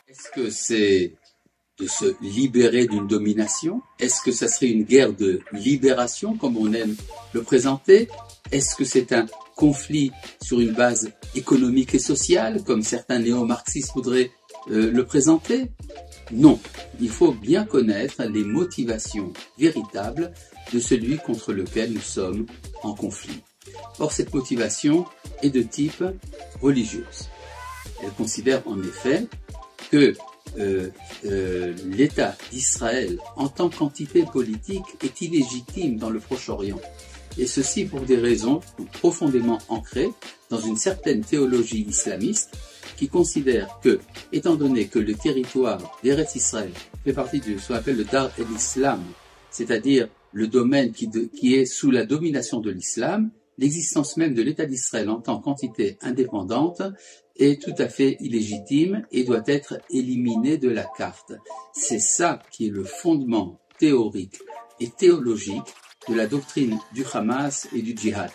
Est-ce que c'est de se libérer d'une domination? Est-ce que ça serait une guerre de libération, comme on aime le présenter? Est-ce que c'est un conflit sur une base économique et sociale, comme certains néo-marxistes voudraient le présenter? Non, il faut bien connaître les motivations véritables de celui contre lequel nous sommes en conflit. Or, cette motivation est de type religieuse. Elle considère en effet que l'État d'Israël en tant qu'entité politique est illégitime dans le Proche-Orient. Et ceci pour des raisons profondément ancrées dans une certaine théologie islamiste qui considère que, étant donné que le territoire d'Eretz Israël fait partie de ce qu'on appelle le Dar el-Islam, c'est-à-dire le domaine qui est sous la domination de l'islam, l'existence même de l'État d'Israël en tant qu'entité indépendante est tout à fait illégitime et doit être éliminée de la carte. C'est ça qui est le fondement théorique et théologique de la doctrine du Hamas et du djihad.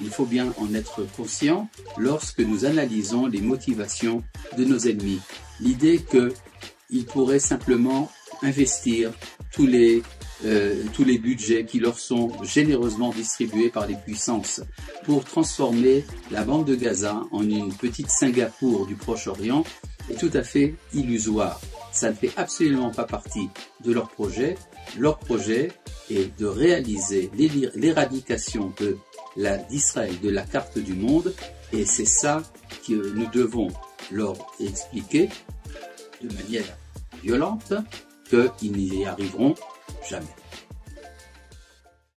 Il faut bien en être conscient lorsque nous analysons les motivations de nos ennemis. L'idée qu'ils pourraient simplement investir tous les budgets qui leur sont généreusement distribués par les puissances pour transformer la bande de Gaza en une petite Singapour du Proche-Orient est tout à fait illusoire. Ça ne fait absolument pas partie de leur projet. Leur projet est de réaliser l'éradication d'Israël de la carte du monde, et c'est ça que nous devons leur expliquer de manière violente qu'ils n'y arriveront jamais.